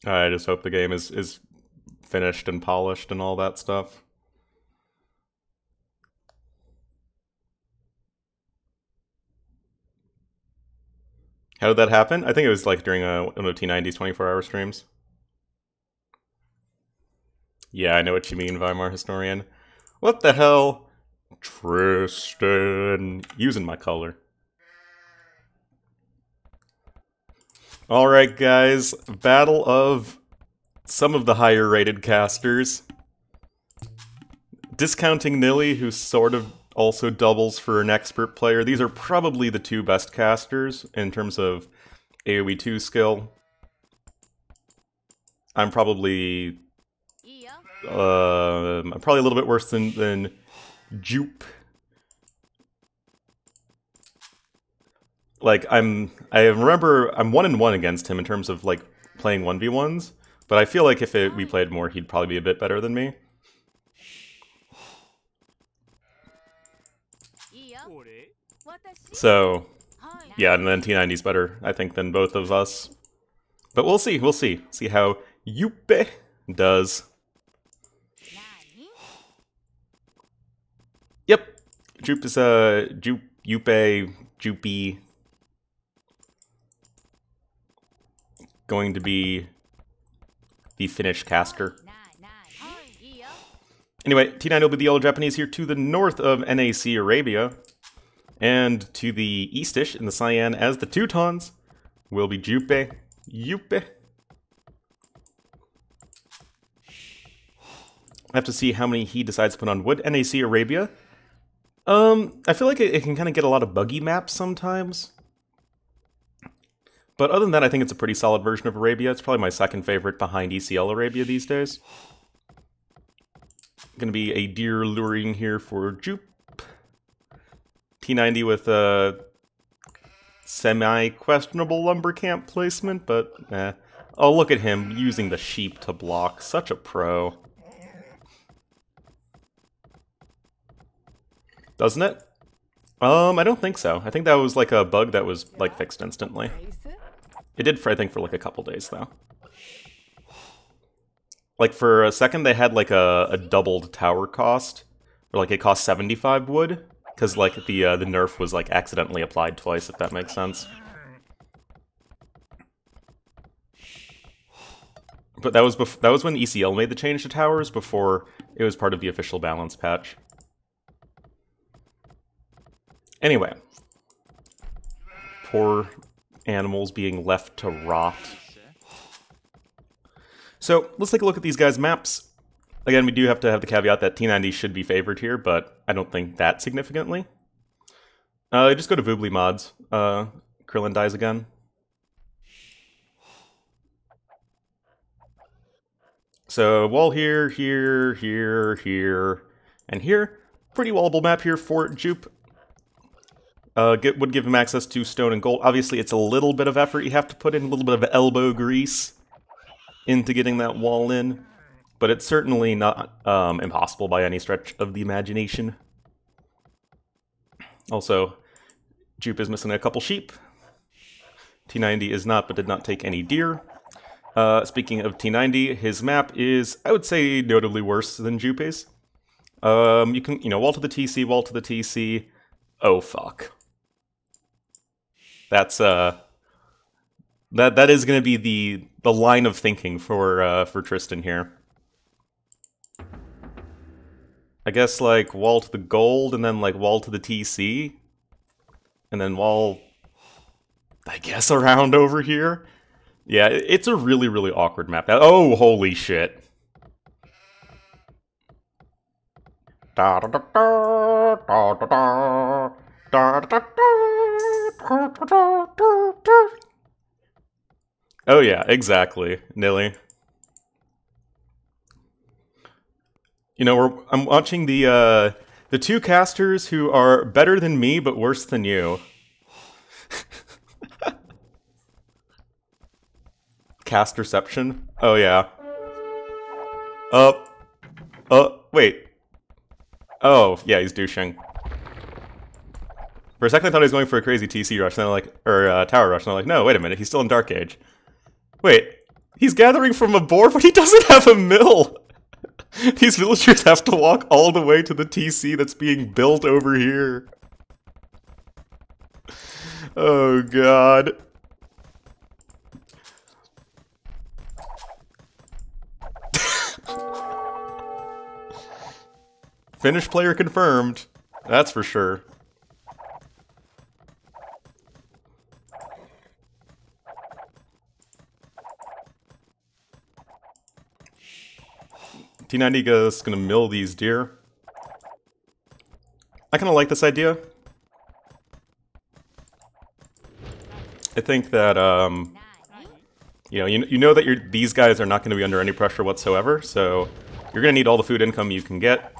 I just hope the game is finished and polished and all that stuff. How did that happen? I think it was like during one of T90's 24-hour streams. Yeah, I know what you mean, Weimar Historian. What the hell? Tristan. Using my color. Alright, guys. Battle of some of the higher rated casters. Discounting Nilly, who sort of also doubles for an expert player. These are probably the two best casters in terms of AoE 2 skill. I'm probably a little bit worse than Jupe. Like I remember I'm 1-1 against him in terms of like playing 1v1s, but I feel like if we played more, he'd probably be a bit better than me. So, yeah, and then T90's better, I think, than both of us. But we'll see, See how Jupe does. Yep, Jupe is Jupe, going to be the Finnish caster. Anyway, T90 will be the Yellow Japanese here to the north of NAC Arabia. And to the eastish in the Cyan as the Teutons will be Jupe. I have to see how many he decides to put on wood. NAC Arabia. I feel like it can kind of get a lot of buggy maps sometimes. But other than that, I think it's a pretty solid version of Arabia. It's probably my second favorite behind ECL Arabia these days. Gonna be a deer luring here for Jupe. T90 with a semi-questionable lumber camp placement, but oh, look at him using the sheep to block. Such a pro. Doesn't it? I don't think so. I think that was like a bug that was like fixed instantly. It did for, I think, for like a couple days though. Like for a second they had like a doubled tower cost, or like it cost 75 wood. Because, like, the nerf was, like, accidentally applied twice, if that makes sense. But that was when ECL made the change to towers, before it was part of the official balance patch. Anyway. Poor animals being left to rot. So, let's take a look at these guys' maps. Again, we do have to have the caveat that T90 should be favored here, but I don't think that significantly. Just go to Voobly mods. Krillin dies again. So, wall here, here, and here. Pretty wallable map here for Jupe. Would give him access to stone and gold. Obviously, it's a little bit of effort you have to put in, a little bit of elbow grease into getting that wall in. But it's certainly not impossible by any stretch of the imagination. Also, Jupe is missing a couple sheep. T90 is not, but did not take any deer. Speaking of T90, his map is, I would say, notably worse than Jupe's. You can, wall to the TC, wall to the TC. Oh, fuck. That's, that is going to be the line of thinking for Tristan here. I guess, like, wall to the gold, and then, like, wall to the TC. And then wall, I guess, around over here. Yeah, it's a really, really awkward map. Oh, holy shit. Oh yeah, exactly, Nilly. I'm watching the two casters who are better than me but worse than you. Casterception? Oh yeah. Wait. Oh, yeah, he's douching. For a second I thought he was going for a crazy TC rush, and then tower rush, and I'm like, no, wait a minute, he's still in Dark Age. Wait, He's gathering from a boar, but he doesn't have a mill! These villagers have to walk all the way to the TC that's being built over here. Oh god. Finnish player confirmed. That's for sure. T90 is gonna mill these deer. I kind of like this idea. I think that, you know that these guys are not going to be under any pressure whatsoever, so you're going to need all the food income you can get.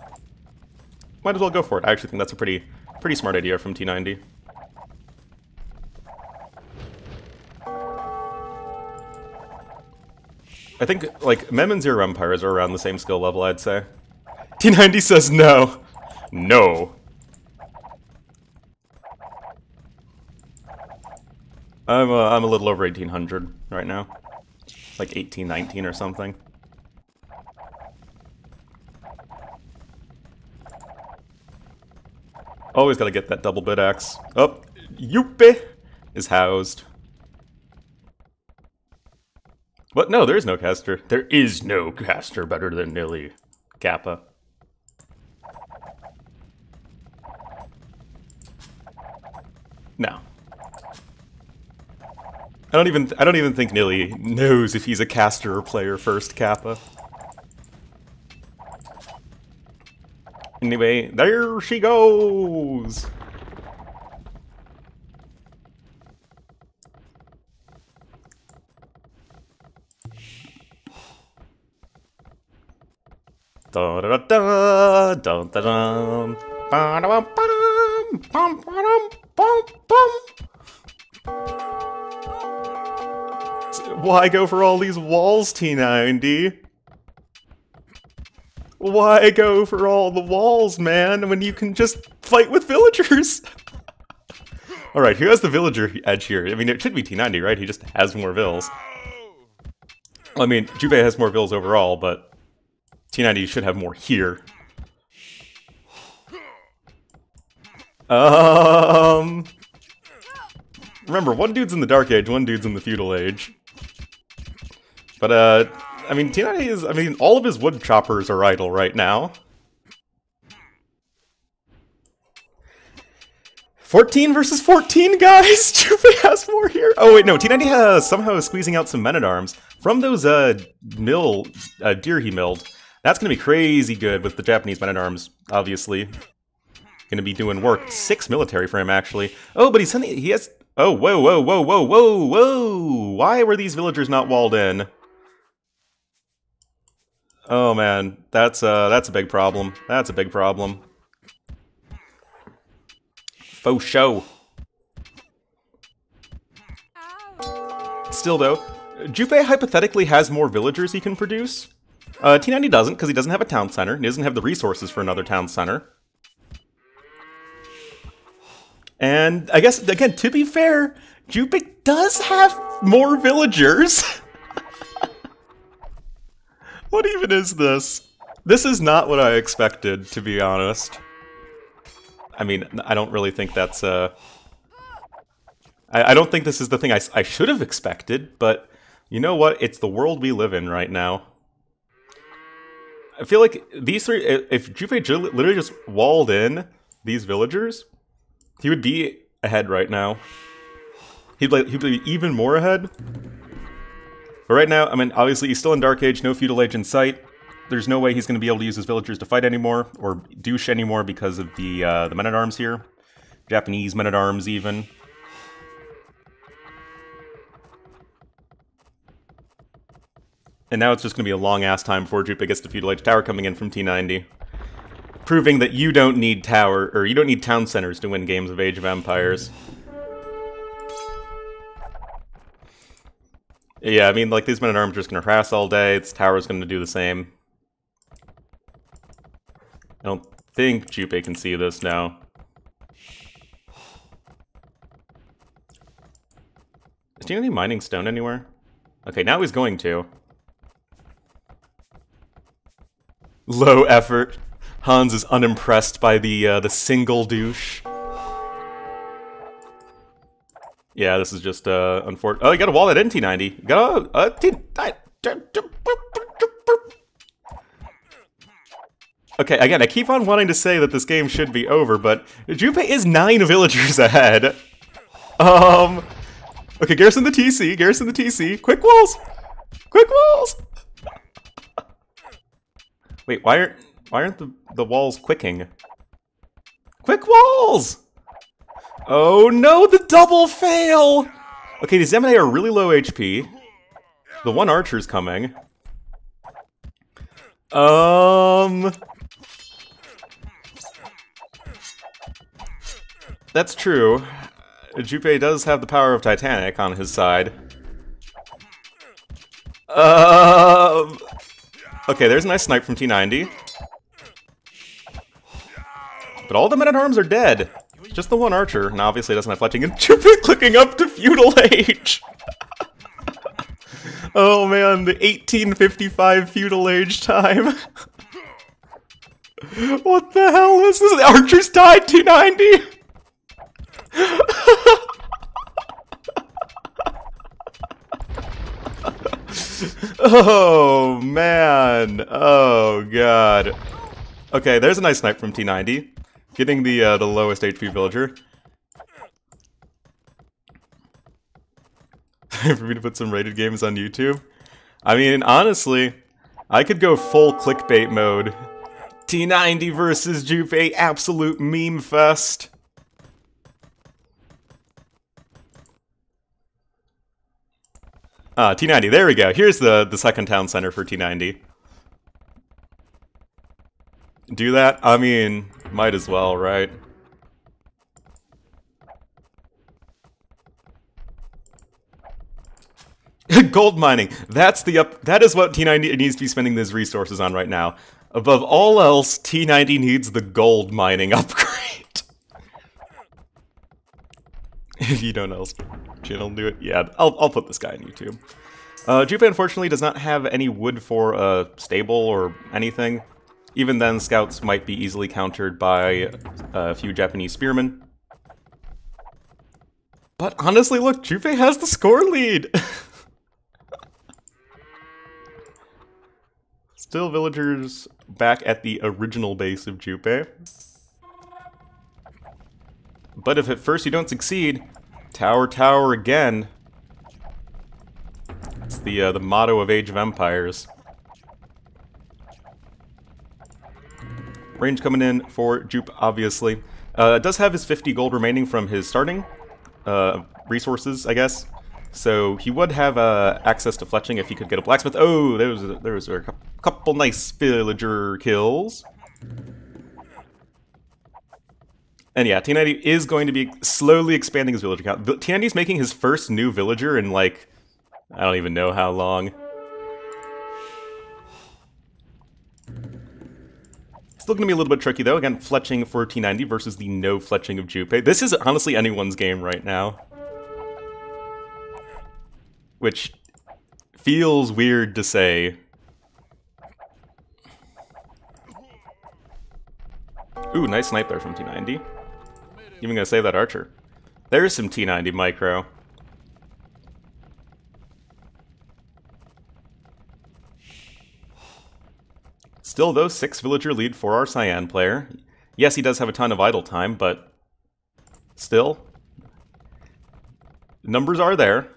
Might as well go for it. I actually think that's a pretty smart idea from T90. I think, like, Mem and Zero Empires are around the same skill level, I'd say. T90 says no. No. I'm a little over 1800 right now. Like 1819 or something. Always gotta get that double bit axe. Oh, Jupe is housed. What? No, there is no caster. There is no caster better than Nilly. Kappa. No. I don't even think Nilly knows if he's a caster or player first, Kappa. Anyway, there she goes! Da da da da da da da. Why go for all these walls, T90? Why go for all the walls, man, when you can just fight with villagers? Alright, who has the villager edge here? I mean, it should be T90, right? He just has more vills. I mean, Jupe has more vills overall, but T90 should have more here. Remember, one dude's in the Dark Age, one dude's in the Feudal Age. But, I mean, T90 is, all of his wood choppers are idle right now. 14 versus 14, guys! Jupe has more here! Oh, wait, no, T90 somehow is squeezing out some men-at-arms from those, deer he milled. That's gonna be crazy good with the Japanese men-at-arms, obviously. Gonna be doing work. 6 military for him, actually. Oh, but he has... Oh, whoa, whoa, whoa, whoa, whoa, whoa! Why were these villagers not walled in? Oh man, that's a big problem. That's a big problem. Faux show. Still though, Jupe hypothetically has more villagers he can produce. T90 doesn't, because he doesn't have a town center. He doesn't have the resources for another town center. And I guess, again, to be fair, Jupe does have more villagers. What even is this? This is not what I expected, to be honest. I mean, I don't really think that's, I don't think this is the thing I should have expected, but you know what? It's the world we live in right now. I feel like these three, if Jupe literally just walled in these villagers, he would be ahead right now. He'd be even more ahead. But right now, I mean, obviously he's still in Dark Age, no Feudal Age in sight. There's no way he's going to be able to use his villagers to fight anymore, or douche anymore because of the men-at-arms here. Japanese men-at-arms, even. And now it's just going to be a long-ass time before Jupe gets the Feudal Age tower coming in from T90. Proving that you don't need you don't need town centers to win games of Age of Empires. Yeah, I mean, like, these men-at-arms are just going to harass all day. This tower's going to do the same. I don't think Jupe can see this now. Is T90 mining stone anywhere? Okay, now he's going to. Low effort. Hans is unimpressed by the single douche. Yeah, this is just unfortunate. Oh, you got a wall at T90. You got a T90. Okay, again, I keep on wanting to say that this game should be over, but Jupe is 9 villagers ahead. Okay, garrison the TC, garrison the TC. Quick walls! Quick walls! Wait, why aren't the walls quicking? Quick walls! Oh no, the double fail! Okay, these Zemine are really low HP. The one archer's coming. That's true. Jupe does have the power of Titanic on his side. Okay, there's a nice snipe from T90. But all the men-at-arms are dead. Just the one archer, and obviously doesn't have fletching, and Jupe clicking up to feudal age! Oh man, the 1855 feudal age time. What the hell is this? The archers died, T90! Oh man, oh god. Okay, there's a nice snipe from T90, getting the lowest HP villager. For me to put some rated games on YouTube. I mean, honestly, I could go full clickbait mode. T90 versus Jupe, absolute meme fest. T90, there we go. Here's the second town center for T90. Do that? I mean, might as well, right? Gold mining. That is what T90 needs to be spending his resources on right now. Above all else, T90 needs the gold mining upgrade. If you don't know else channel do it, yeah, I'll put this guy on YouTube. Jupe unfortunately does not have any wood for a stable or anything. Even then, scouts might be easily countered by a few Japanese spearmen. But honestly, look, Jupe has the score lead! Still villagers back at the original base of Jupe. But if at first you don't succeed, tower, tower again. It's the motto of Age of Empires. Range coming in for Jupe, obviously. Does have his 50 gold remaining from his starting resources, I guess. So he would have access to fletching if he could get a blacksmith. Oh, there was a couple nice villager kills. And yeah, T90 is going to be slowly expanding his villager count. T90 is making his first new villager in, like, I don't even know how long. Still going to be a little bit tricky, though. Again, fletching for T90 versus the no fletching of Jupe. This is honestly anyone's game right now. Which feels weird to say. Ooh, nice snipe there from T90. Even gonna save that archer. There's some T90 micro. Still, though, 6 villager lead for our Cyan player. Yes, he does have a ton of idle time, but still, numbers are there.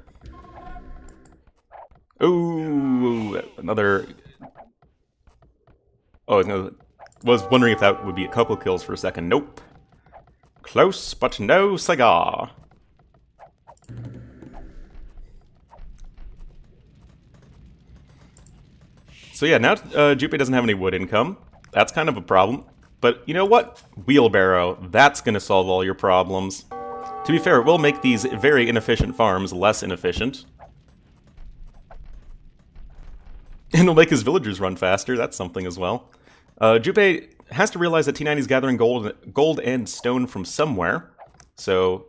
Ooh, another. Oh, no, was wondering if that would be a couple kills for a second. Nope. Close, but no cigar. So yeah, now Jupe doesn't have any wood income. That's kind of a problem. But you know what? Wheelbarrow. That's going to solve all your problems. To be fair, it will make these very inefficient farms less inefficient. And it'll make his villagers run faster. That's something as well. Jupe has to realize that T90 is gathering gold and stone from somewhere. So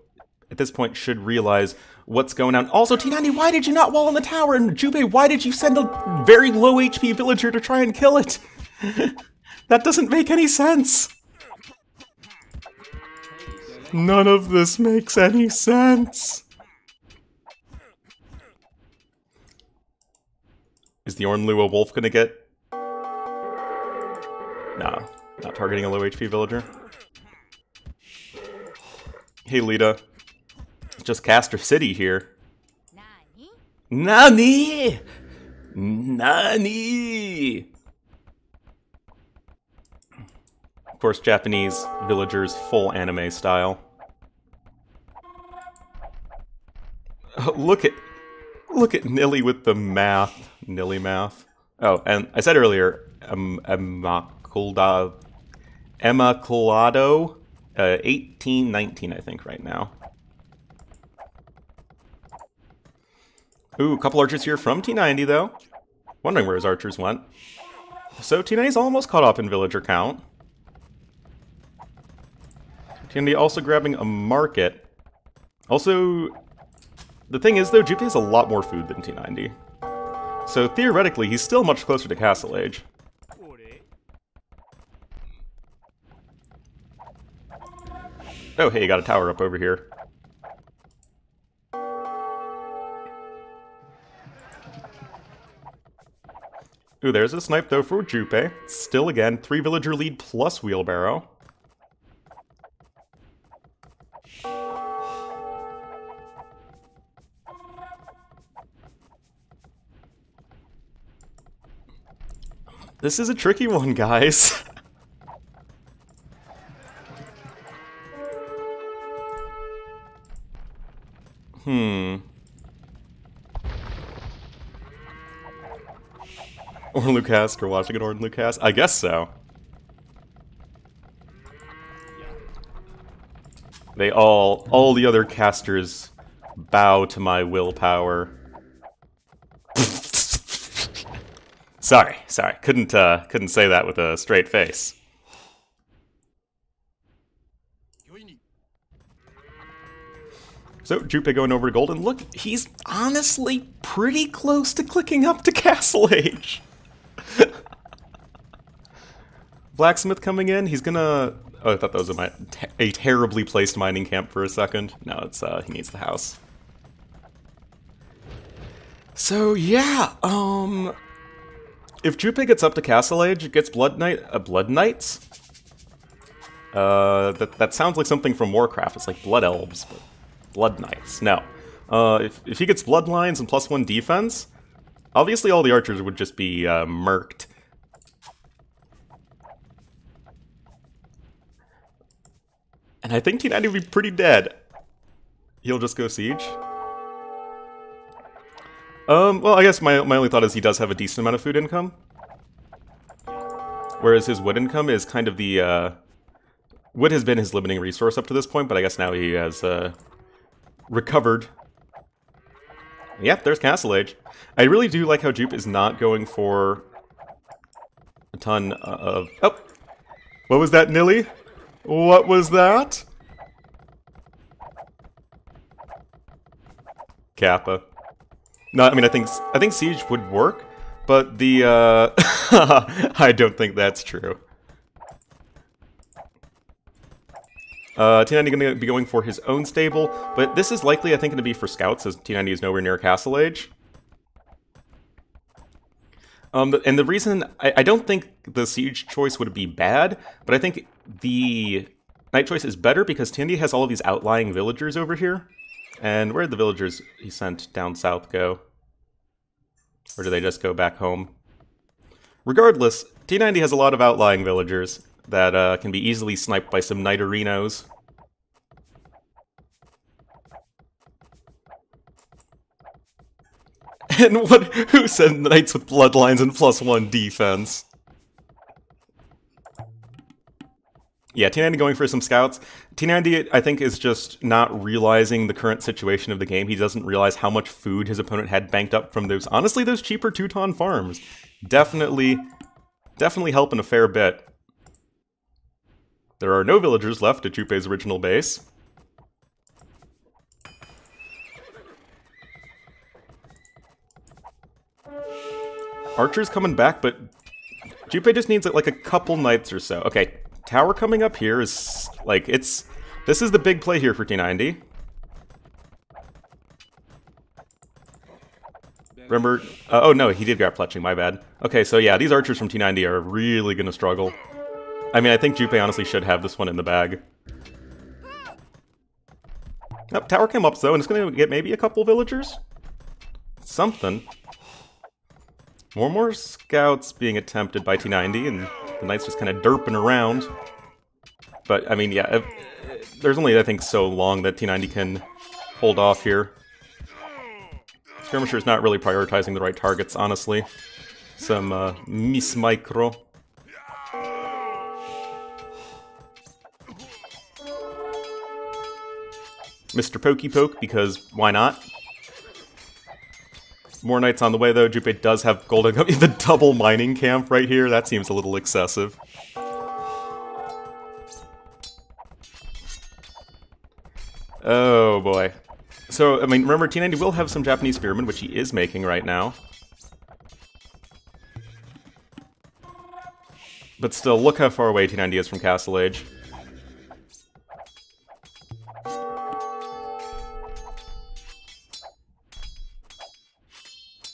at this point, should realize what's going on. Also, T90, why did you not wall in the tower? And Jupe, why did you send a very low HP villager to try and kill it? That doesn't make any sense. None of this makes any sense. Is the Ornlu a wolf gonna get... Nah, not targeting a low HP villager. Hey, Lita. It's just Castor City here. Nani? Nani? Of course, Japanese villagers full anime style. Look at Nilly with the math. Nilly math. Oh, and I said earlier, Emma Colado, 1819, I think, right now. Ooh, a couple archers here from T90, though. Wondering where his archers went. So T90's almost caught up in villager count. T90 also grabbing a market. Also, the thing is, though, Jupe has a lot more food than T90. So theoretically, he's still much closer to Castle Age. Oh, hey, you got a tower up over here. Ooh, there's a snipe, though, for Jupe. Still, again, 3 villager lead plus wheelbarrow. This is a tricky one, guys. Ornlu cast or watching an Ornlu cast? I guess so. They all the other casters bow to my willpower. Sorry, couldn't say that with a straight face. So, Jupe going over to Golden. Look, he's honestly pretty close to clicking up to Castle Age. Blacksmith coming in, he's gonna... Oh, I thought that was a terribly placed mining camp for a second. No, it's, he needs the house. So, yeah, if Jupe gets up to Castle Age, it gets Blood Knights? That sounds like something from Warcraft. It's like Blood Elves, but Blood Knights. No. If he gets Bloodlines and +1 defense, obviously all the archers would just be murked. And I think T90 would be pretty dead. He'll just go Siege. Well, I guess my only thought is he does have a decent amount of food income. Whereas his wood income is kind of the, wood has been his limiting resource up to this point, but I guess now he has, recovered. Yep, there's Castle Age. I really do like how Jupe is not going for a ton of... Oh! What was that, Nilly? What was that? Kappa. No, I mean, I think Siege would work, but the, I don't think that's true. T90 going to be going for his own stable, but this is likely, I think, going to be for scouts, as T90 is nowhere near Castle Age. And the reason, I don't think the Siege choice would be bad, but I think the Knight choice is better because T90 has all of these outlying villagers over here. And where did the villagers he sent down south go? Or do they just go back home? Regardless, T90 has a lot of outlying villagers that can be easily sniped by some Knighterinos. And who said Knights with Bloodlines and +1 defense? Yeah, T90 going for some scouts. T90, I think, is just not realizing the current situation of the game. He doesn't realize how much food his opponent had banked up from those, honestly, those cheaper Teuton farms. Definitely helping a fair bit. There are no villagers left at Jupe's original base. Archer's coming back, but Jupe just needs like a couple knights or so. Okay, tower coming up here is like this is the big play here for T90. Remember? Oh no, he did grab Fletching, my bad. Okay, so yeah, these archers from T90 are really gonna struggle. I mean, I think Jupe honestly should have this one in the bag. Nope, tower came up though, and it's gonna get maybe a couple villagers? Something. More scouts being attempted by T90, and the knights just kind of derping around. But, I mean, yeah, there's only, I think, so long that T90 can hold off here. Skirmisher's not really prioritizing the right targets, honestly. Some Miss Micro. Mr. Pokey Poke, because why not? More knights on the way, though. Jupe does have golden... the double mining camp right here, that seems a little excessive. Oh, boy. So, I mean, remember, T90 will have some Japanese spearmen, which he is making right now. But still, look how far away T90 is from Castle Age.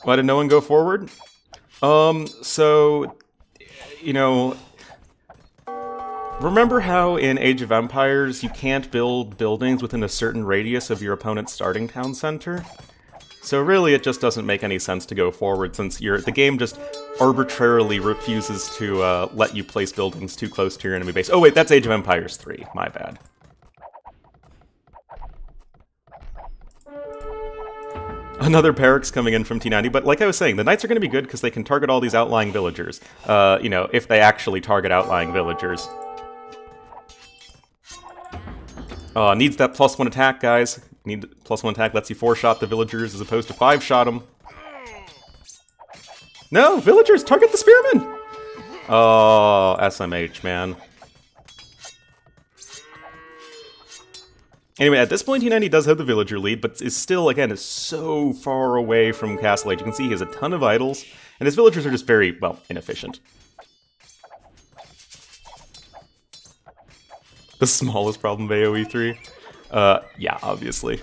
Why did no one go forward? So, you know, remember how in Age of Empires you can't build buildings within a certain radius of your opponent's starting town center? So really it just doesn't make any sense to go forward since the game just arbitrarily refuses to let you place buildings too close to your enemy base. Oh wait, that's Age of Empires 3, my bad. Another barracks coming in from T90, but like I was saying, the knights are going to be good because they can target all these outlying villagers. You know, if they actually target outlying villagers. Needs that +1 attack, guys. Need +1 attack, lets you 4-shot the villagers as opposed to 5-shot them. No, villagers, target the spearmen! Oh, SMH, man. Anyway, at this point, T90 does have the villager lead, but is still, again, is so far away from Castle Age. You can see he has a ton of idols, and his villagers are just very, well, inefficient. The smallest problem of AoE 3? Yeah, obviously.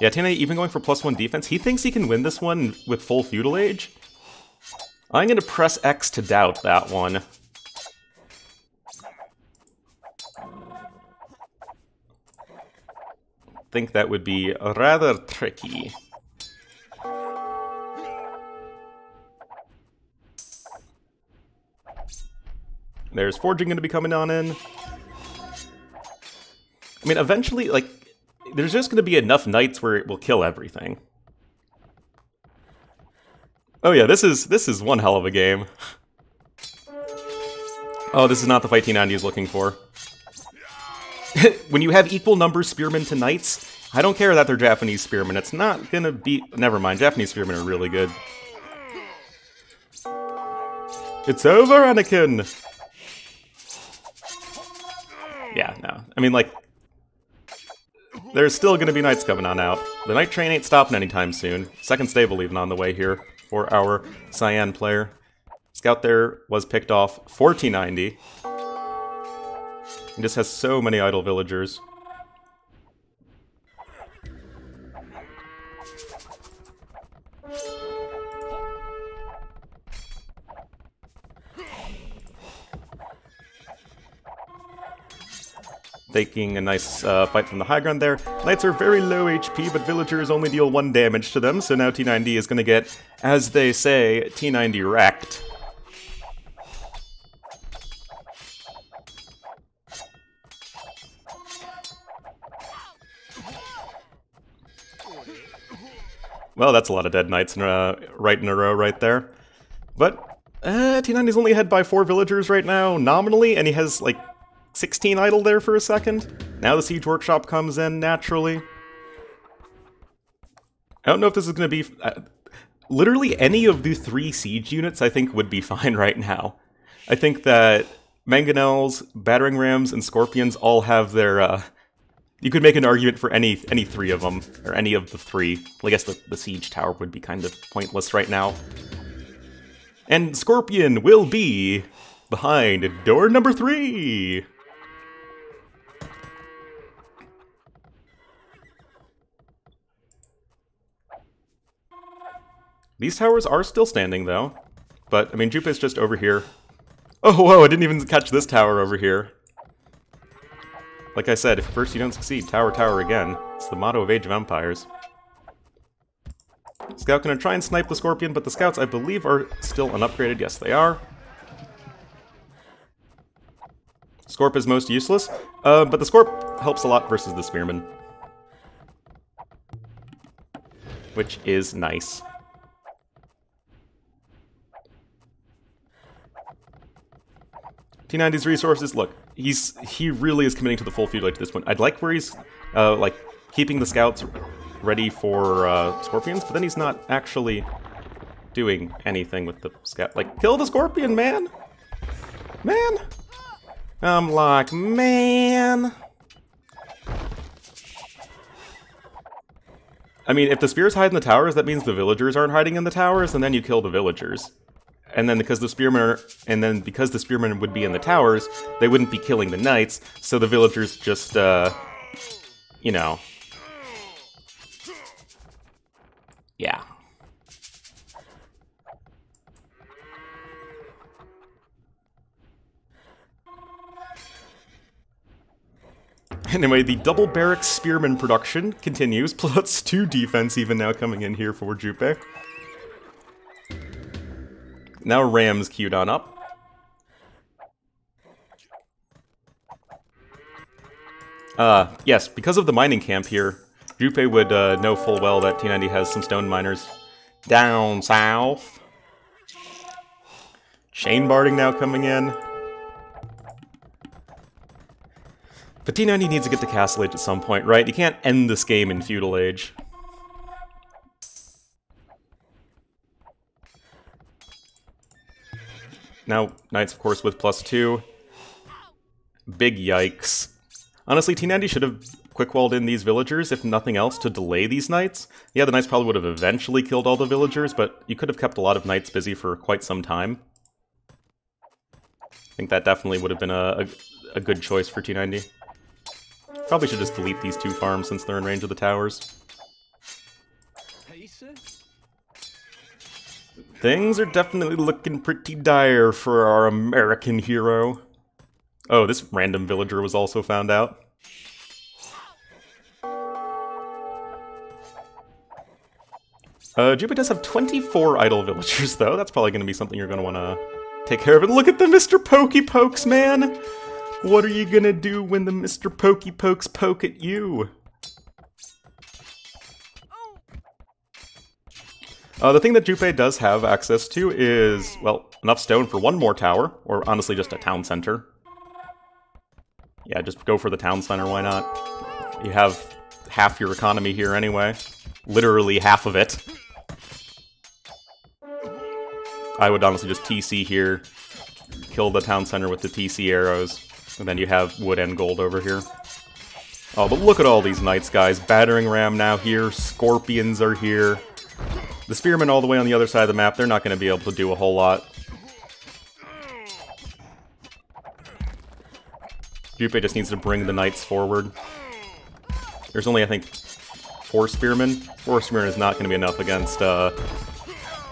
Yeah, T90 even going for +1 defense. He thinks he can win this one with full Feudal Age. I'm gonna press X to doubt that one. Think that would be rather tricky. There's forging going to be coming on in. I mean, eventually, like, there's just going to be enough knights where it will kill everything. Oh yeah, this is one hell of a game. Oh, this is not the fight T90 is looking for. When you have equal numbers spearmen to knights, I don't care that they're Japanese spearmen. It's not gonna be... Never mind, Japanese spearmen are really good. It's over, Anakin! Yeah, no. I mean, like... There's still gonna be knights coming on out. The knight train ain't stopping anytime soon. Second stable even on the way here for our Cyan player. Scout there was picked off for T90. He just has so many idle villagers. Taking a nice fight from the high ground there. Knights are very low HP, but villagers only deal 1 damage to them, so now T90 is going to get, as they say, T90 wrecked. Well, that's a lot of dead knights right in a row right there. But T90's only ahead by 4 villagers right now, nominally, and he has, like, 16 idle there for a second. Now the Siege Workshop comes in, naturally. I don't know if this is going to be... literally any of the 3 siege units, I think, would be fine right now. I think that Mangonels, Battering Rams, and Scorpions all have their... you could make an argument for any 3 of them, or any of the 3. Well, I guess the Siege Tower would be kind of pointless right now. And Scorpion will be behind door number 3. These towers are still standing, though. But, I mean, Jupe is just over here. Oh, whoa, I didn't even catch this tower over here. Like I said, if first you don't succeed, tower, tower again. It's the motto of Age of Empires. Scout gonna try and snipe the Scorpion, but the Scouts, I believe, are still unupgraded. Yes, they are. Scorp is most useless, but the Scorp helps a lot versus the Spearman. Which is nice. T90's resources, look, he really is committing to the full feudal age at this point. I'd like where he's, like, keeping the Scouts ready for Scorpions, but then he's not actually doing anything with the Scout. Like, kill the Scorpion, man! Man! I'm like, man! I mean, if the spears hide in the towers, that means the villagers aren't hiding in the towers, and then you kill the villagers. And then because the spearmen would be in the towers, they wouldn't be killing the knights, so the villagers just, you know. Yeah. Anyway, the double barracks spearman production continues, plus 2 defense even now coming in here for Jupe. Now Rams queued on up. Yes, because of the mining camp here, Jupe would know full well that T90 has some stone miners down south. Chain barding now coming in. But T90 needs to get to Castle Age at some point, right? You can't end this game in Feudal Age. Now, Knights, of course, with +2. Big yikes. Honestly, T90 should have quick-walled in these villagers, if nothing else, to delay these Knights. Yeah, the Knights probably would have eventually killed all the villagers, but you could have kept a lot of Knights busy for quite some time. I think that definitely would have been a good choice for T90. Probably should just delete these 2 farms since they're in range of the towers. Things are definitely looking pretty dire for our American hero. Oh, this random villager was also found out. Jupe does have 24 idle villagers, though. That's probably going to be something you're going to want to take care of. And look at the Mr. Pokey Pokes, man! What are you going to do when the Mr. Pokey Pokes poke at you? The thing that Jupe does have access to is, well, enough stone for 1 more tower, or honestly just a town center. Yeah, just go for the town center, why not? You have half your economy here anyway. Literally half of it. I would honestly just TC here, kill the town center with the TC arrows, and then you have wood and gold over here. Oh, but look at all these knights, guys. Battering ram now here, scorpions are here. The spearmen all the way on the other side of the map, they're not going to be able to do a whole lot. Jupe just needs to bring the knights forward. There's only, I think, 4 spearmen. 4 spearmen is not going to be enough against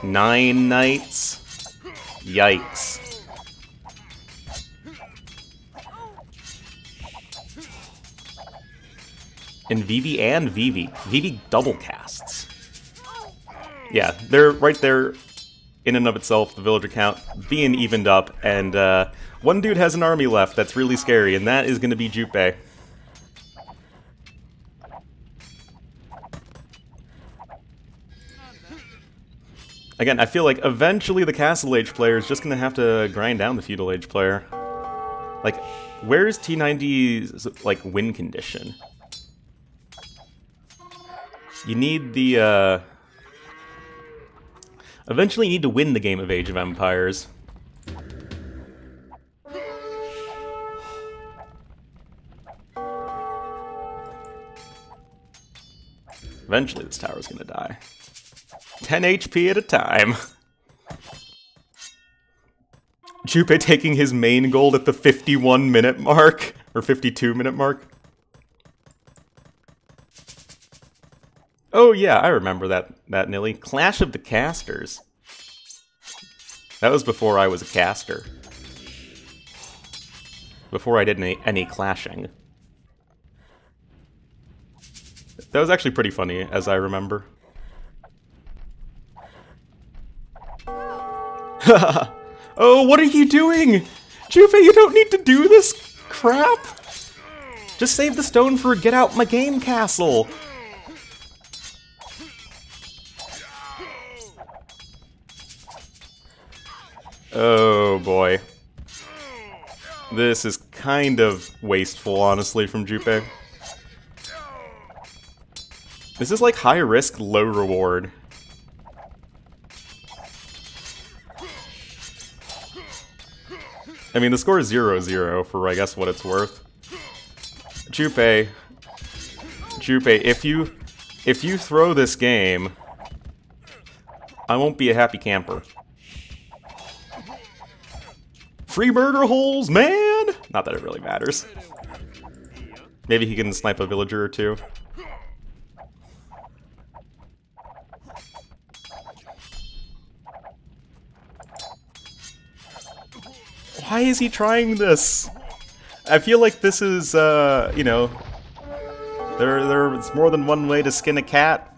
9 knights. Yikes. And Vivi and Vivi. Vivi double casts. Yeah, they're right there in and of itself, the villager count being evened up, and one dude has an army left that's really scary, and that is going to be Jupe. Again, I feel like eventually the Castle Age player is just going to have to grind down the Feudal Age player. Like, where's T90's, like, win condition? You need the, eventually you need to win the game of Age of Empires. Eventually this tower's gonna die. 10 HP at a time. Jupe taking his main gold at the 51-minute mark, or 52-minute mark. Oh yeah, I remember that Nilly. Clash of the Casters. That was before I was a caster. Before I did any clashing. That was actually pretty funny, as I remember. Oh, what are you doing? Jupe, you don't need to do this crap! Just save the stone for get out my game castle! Oh boy. This is kind of wasteful, honestly, from Jupe. This is like high risk, low reward. I mean, the score is 0-0 for, I guess, what it's worth. Jupe, if you throw this game, I won't be a happy camper. Free murder holes, man! Not that it really matters. Maybe he can snipe a villager or two. Why is he trying this? I feel like this is, you know, there's more than one way to skin a cat.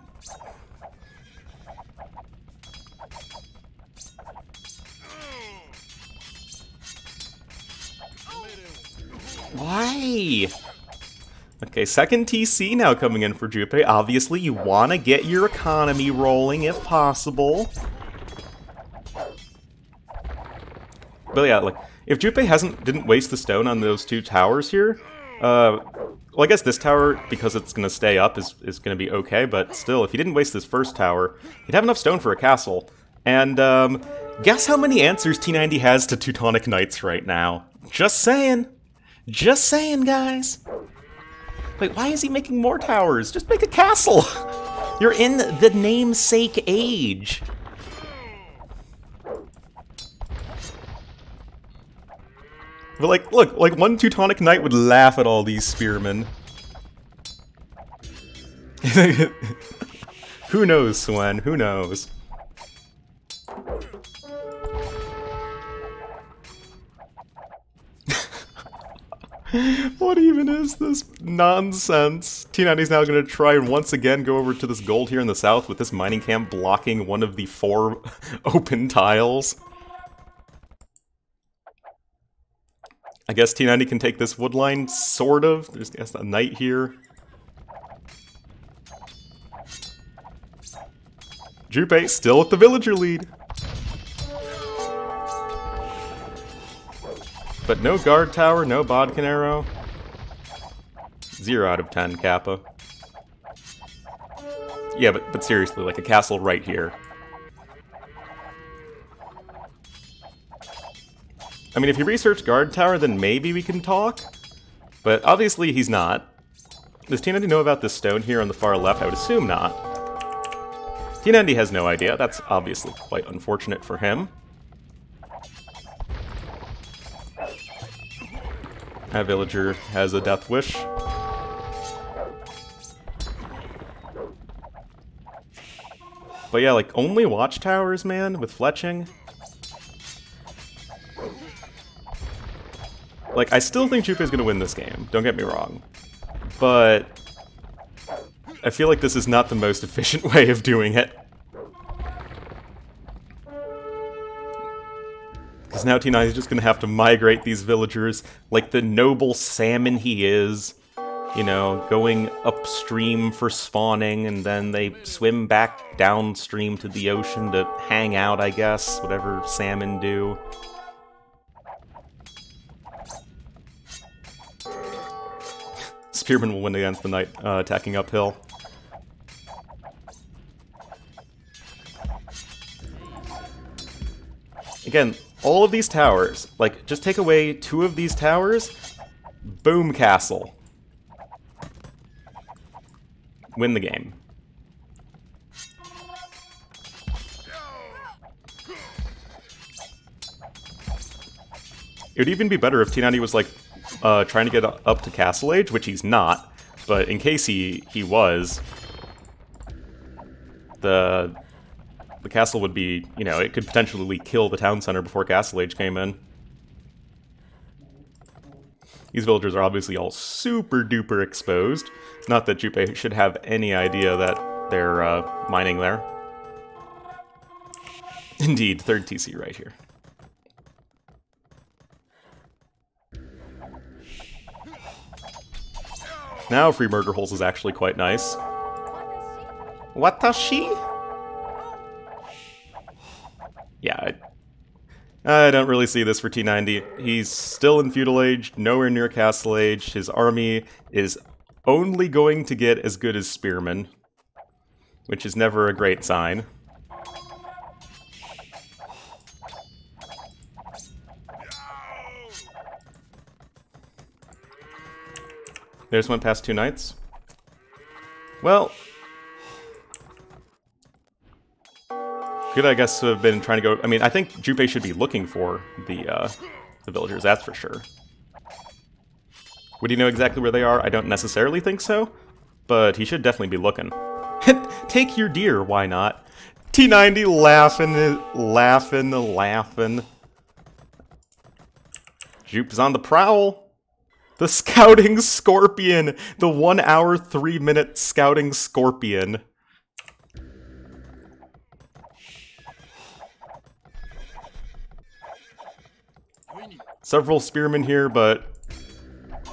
Why? Okay, second TC now coming in for Jupe. Obviously, you want to get your economy rolling if possible. But yeah, like, if Jupe didn't waste the stone on those two towers here, well, I guess this tower, because it's going to stay up, is going to be okay, but still, if he didn't waste this first tower, he'd have enough stone for a castle. And, guess how many answers T90 has to Teutonic Knights right now? Just saying. Just saying, guys. Wait, why is he making more towers? Just make a castle! You're in the namesake age. But like, look, like one Teutonic Knight would laugh at all these spearmen. Who knows, Swen? Who knows? What even is this nonsense? T90's now going to try and once again go over to this gold here in the south with this mining camp blocking one of the 4 open tiles. I guess T90 can take this wood line, sort of. There's I guess a knight here. Jupe still with the villager lead. But no guard tower, no bodkin arrow. 0 out of 10, Kappa. Yeah, but seriously, like a castle right here. I mean, if you research guard tower, then maybe we can talk. But obviously he's not. Does T90 know about this stone here on the far left? I would assume not. T90 has no idea. That's obviously quite unfortunate for him. That villager has a death wish. But yeah, like, only watchtowers, man, with fletching. Like, I still think Jupe is going to win this game, don't get me wrong. But I feel like this is not the most efficient way of doing it. Because now T9 is just going to have to migrate these villagers like the noble salmon he is. You know, going upstream for spawning, and then they swim back downstream to the ocean to hang out, I guess. Whatever salmon do. Spearman will win against the knight attacking uphill. Again, all of these towers, like, just take away 2 of these towers, boom, castle. Win the game. It would even be better if T90 was, like, trying to get up to Castle Age, which he's not. But in case he was, the castle would be, you know, it could potentially kill the town center before Castle Age came in. These villagers are obviously all super duper exposed. Not that Jupe should have any idea that they're mining there. Indeed, third TC right here. Now free murder holes is actually quite nice. Watashi? Yeah, I don't really see this for T90. He's still in Feudal Age, nowhere near Castle Age. His army is only going to get as good as Spearmen, which is never a great sign. They just went past 2 knights. Well, could I guess have been trying to go. I mean, I think Jupe should be looking for the villagers. That's for sure. Would he know exactly where they are? I don't necessarily think so, but he should definitely be looking. Take your deer. Why not? T90 laughing. Jupe's on the prowl. The Scouting Scorpion! The 1 hour, 3 minute Scouting Scorpion. Several spearmen here, but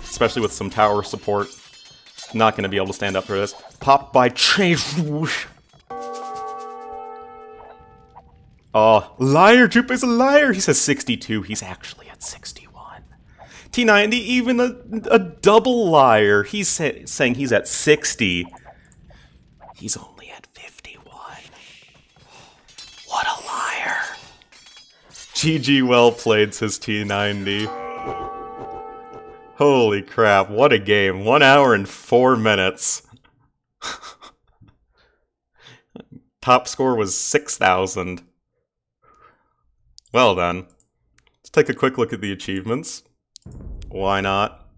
especially with some tower support, not going to be able to stand up for this. Pop by change. Oh, liar! Jupe is a liar! He says 62. He's actually at 61. T90, even a double liar. He's saying he's at 60. He's only at 51. What a liar. GG, well played, says T90. Holy crap, what a game. 1 hour and 4 minutes. Top score was 6,000. Well done. Let's take a quick look at the achievements. Why not?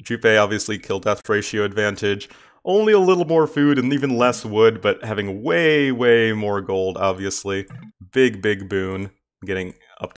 Jupe obviously kill death ratio advantage. Only a little more food and even less wood, but having way more gold, obviously. Big boon. Getting up